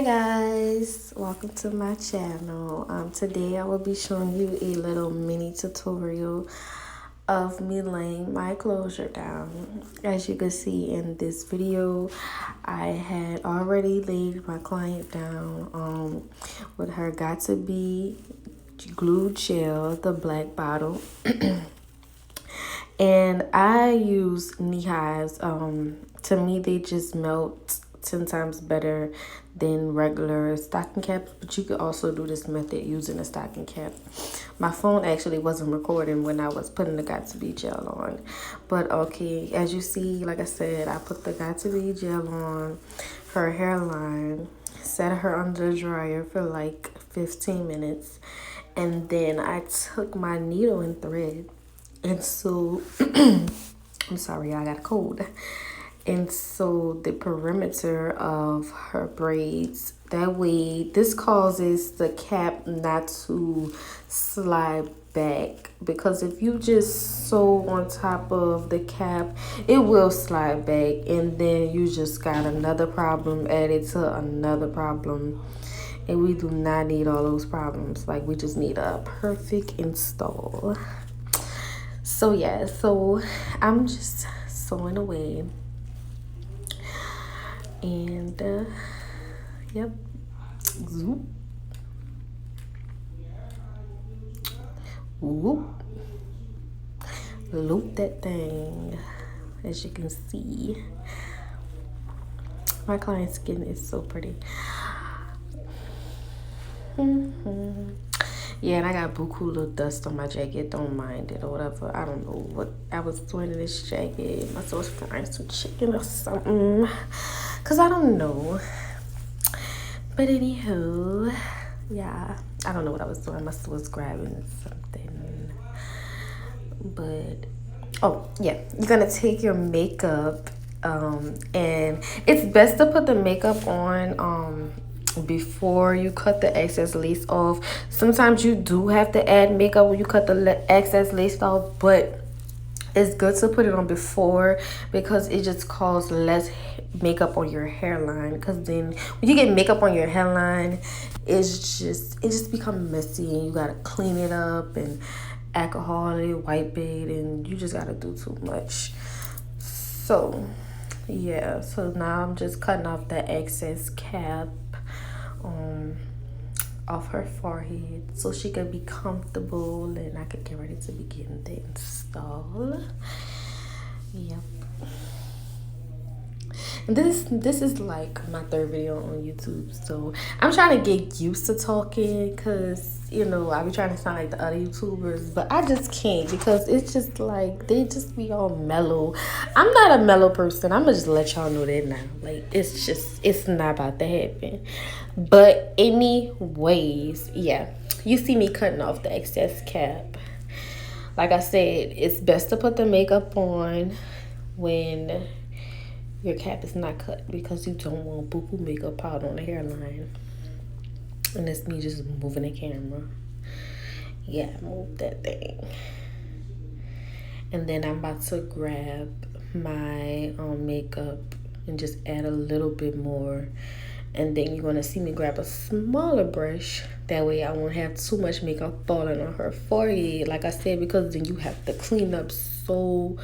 Guys, welcome to my channel. Today I will be showing you a little mini tutorial of me laying my closure down. As you can see in this video, I had already laid my client down with her Got To Be glue gel, the black bottle. And I use knee highs. To me, they just melt 10 times better than regular stocking caps, but you could also do this method using a stocking cap. My phone actually wasn't recording when I was putting the Got To Be gel on, but okay, as you see, like I said, I put the Got To Be gel on her hairline, set her under the dryer for like 15 minutes, and then I took my needle and thread and so I'm sorry, I got a cold. And so the perimeter of her braids, that way this causes the cap not to slide back, because if you just sew on top of the cap, it will slide back, and then you just got another problem added to another problem, and we do not need all those problems. Like, we just need a perfect install. So yeah, so I'm just sewing away, and yep, zoop, whoop, loop that thing. As you can see, my client's skin is so pretty. Yeah, and I got buku little dust on my jacket. Don't mind it or whatever. I don't know what I was doing in this jacket. Must was frying some chicken or something, cause I don't know. But anywho, yeah, I don't know what I was doing. I must was grabbing something. But oh yeah, you're gonna take your makeup, and it's best to put the makeup on before you cut the excess lace off. Sometimes you do have to add makeup when you cut the excess lace off, but it's good to put it on before, because it just causes less makeup on your hairline. Because then when you get makeup on your hairline, it just becomes messy, and you gotta clean it up and alcohol it, wipe it, and you just gotta do too much. So yeah, so now I'm just cutting off the excess cap off her forehead so she could be comfortable, and I could get ready to begin the install. Yep. And this is like my third video on YouTube, so I'm trying to get used to talking, because you know, I be trying to sound like the other YouTubers, but I just can't, because it's just like they just be all mellow. I'm not a mellow person. I'm gonna just let y'all know that now. Like, it's not about to happen. But anyways, yeah, you see me cutting off the excess cap. Like I said, it's best to put the makeup on when your cap is not cut, because you don't want boo-boo makeup out on the hairline. And that's me just moving the camera. Yeah, move that thing. And then I'm about to grab my makeup and just add a little bit more. And then you're gonna see me grab a smaller brush. That way I won't have too much makeup falling on her forehead. Like I said, because then you have to clean up so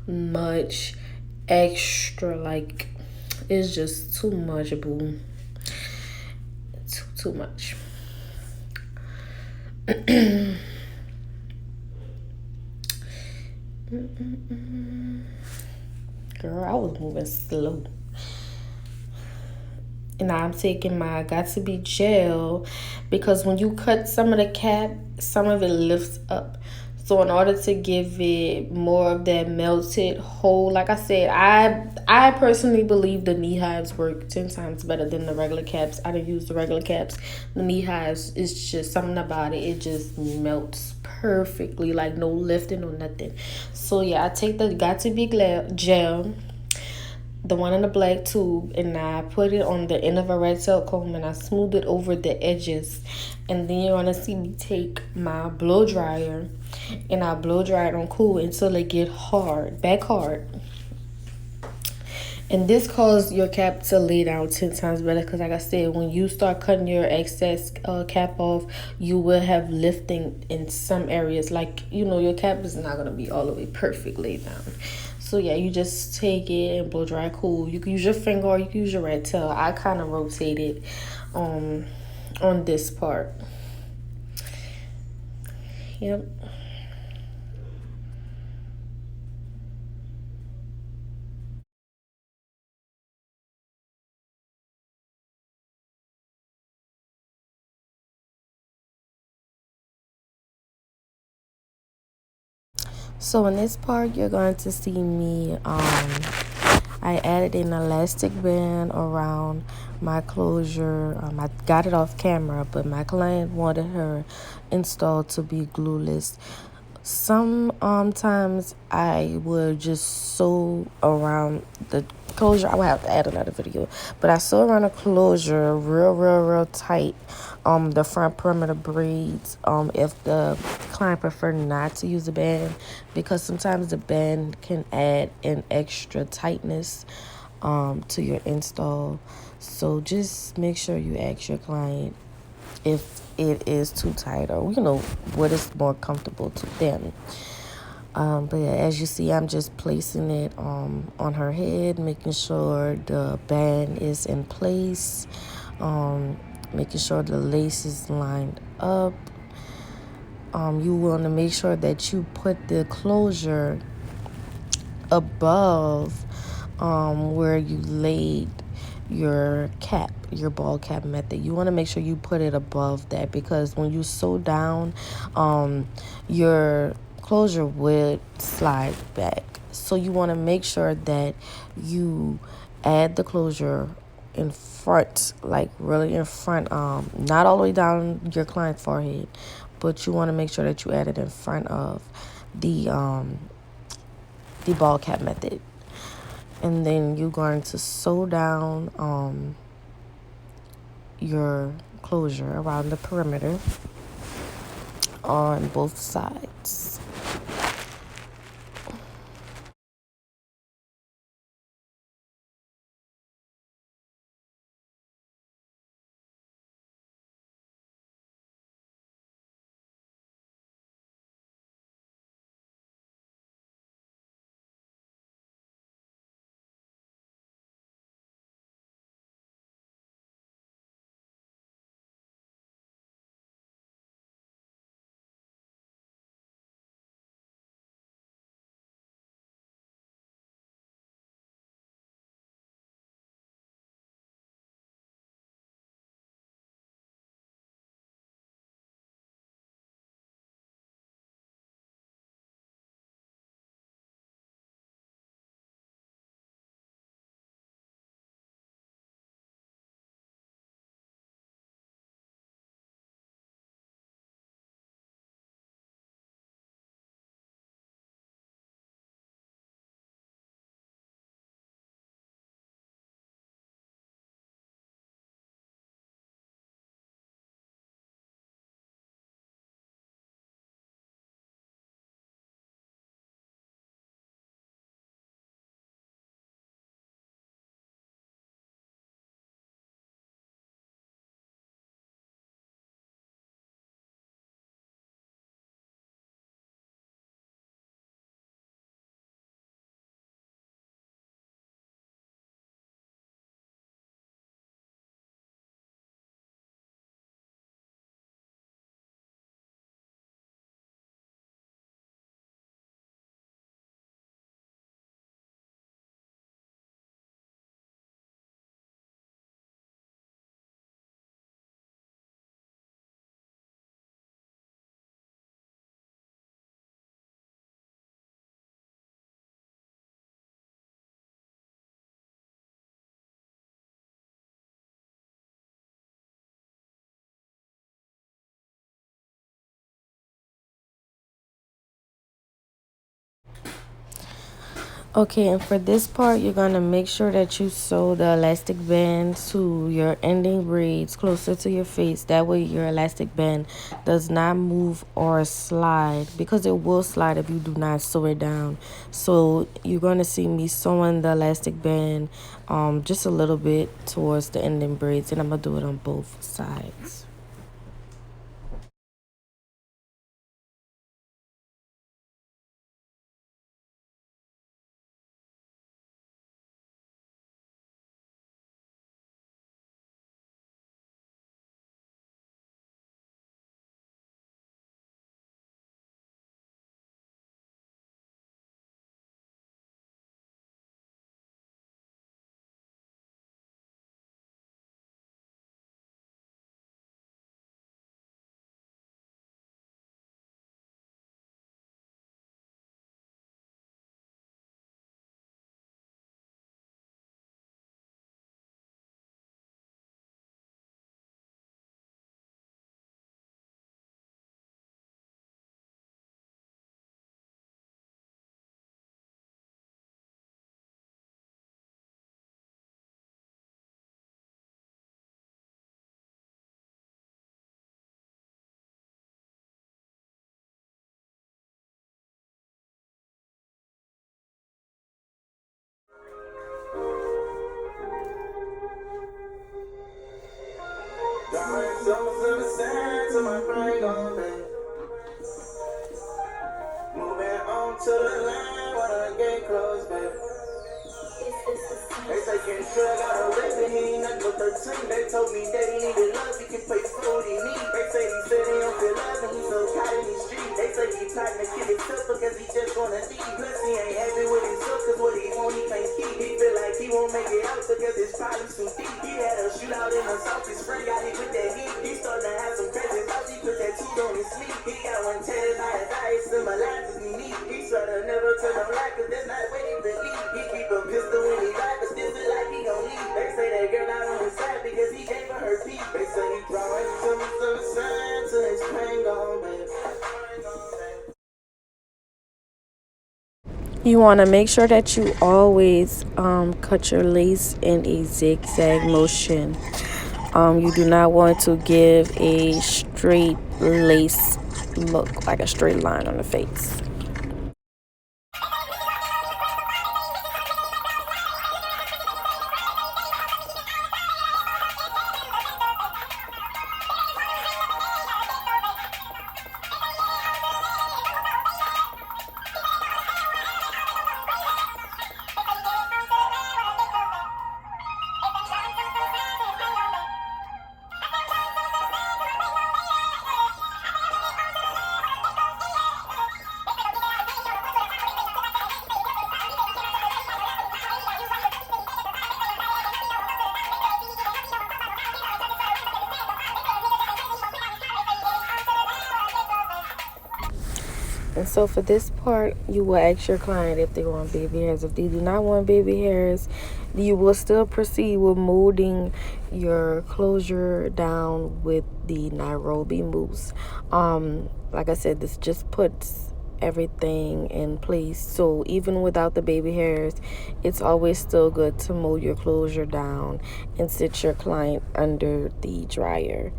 much extra. Like, it's just too much, boo. Too much. Girl, I was moving slow. And now I'm taking my Got To Be gel, because when you cut some of the cap, some of it lifts up. So in order to give it more of that melted hold, like I said, I personally believe the knee highs work 10 times better than the regular caps. I didn't use the regular caps. The knee highs, it's just something about it. It just melts perfectly, like no lifting or nothing. So yeah, I take the Got To Be gel, the one in the black tube, and I put it on the end of a red silk comb, and I smooth it over the edges. And then you're gonna see me take my blow dryer, and I blow dry it on cool until it get hard, back hard. And this causes your cap to lay down 10 times better because, like I said, when you start cutting your excess cap off, you will have lifting in some areas. Like, your cap is not going to be all the way perfect laid down. So, yeah, you just take it and blow dry cool. You can use your finger or you can use your red tail. I kind of rotate it on this part. Yep. So in this part, you're going to see me, I added an elastic band around my closure. I got it off camera, but my client wanted her install to be glueless. Some times I would just sew around the closure. I would have to add another video, but I sew around the closure real tight. The front perimeter braids. If the client prefer not to use a band, because sometimes the band can add an extra tightness to your install. So just make sure you ask your client if it is too tight or what is more comfortable to them. But yeah, as you see, I'm just placing it on her head, making sure the band is in place, making sure the lace is lined up. You want to make sure that you put the closure above where you laid your cap, your ball cap method. You want to make sure you put it above that, because when you sew down, your closure would slide back. So you want to make sure that you add the closure in front, like really in front, not all the way down your client's forehead, but you want to make sure that you add it in front of the ball cap method. And then you're going to sew down your closure around the perimeter on both sides. Okay, and for this part, you're going to make sure that you sew the elastic band to your ending braids closer to your face. That way your elastic band does not move or slide, because it will slide if you do not sew it down. So you're going to see me sewing the elastic band just a little bit towards the ending braids, and I'm going to do it on both sides. Moving on to the line when I get close, babe. They say can drug out a record, he ain't nothing but 13. They told me that he needed love, he can play for what he need. They say he said he don't feel love and he's so caught in these streets. They say he plotting to kill himself because he just gonna leave. Plus he ain't happy with himself cause what he want he can't keep. He feel like he won't make it out because his problems too deep. He had a shootout in the south, his friend got hit with that heat. He started to have some crazy thoughts, he put that tooth on his sleeve. He got one tatted by his eyes, symbolizes me neat. He swear to never turn on light cause that's not what he believe. He keep a pistol when he ride, but still feel like he gon' leave. They say that girl not on his side because he gave her peace. They say he brought some sign to his pain gone, baby. You want to make sure that you always cut your lace in a zigzag motion. You do not want to give a straight lace look, like a straight line on the face. And so for this part, you will ask your client if they want baby hairs. If they do not want baby hairs, you will still proceed with molding your closure down with the Nairobi mousse. Like I said, this just puts everything in place. So even without the baby hairs, it's always still good to mold your closure down and sit your client under the dryer.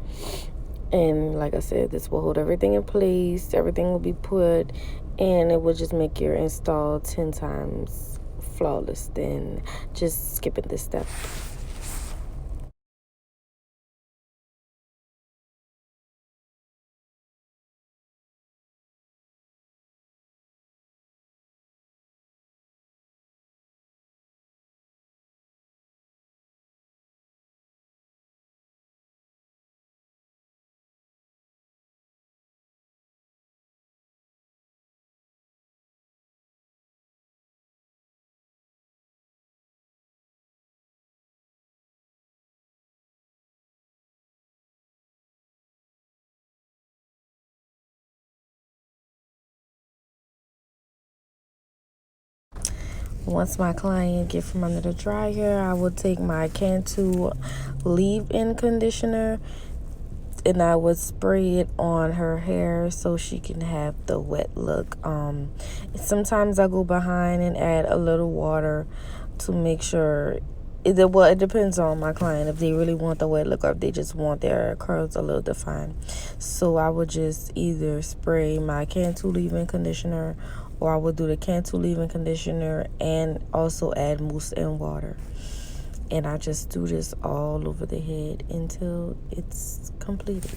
And like I said, this will hold everything in place. Everything will be put, and it will just make your install 10 times flawless than just skipping this step. Once my client get from under the dryer, I will take my Cantu leave-in conditioner and I would spray it on her hair so she can have the wet look. Sometimes I go behind and add a little water to make sure. It depends on my client if they really want the wet look or if they just want their curls a little defined. So I would just either spray my Cantu leave-in conditioner, or I would do the Cantu leave-in conditioner and also add mousse and water. And I just do this all over the head until it's completed.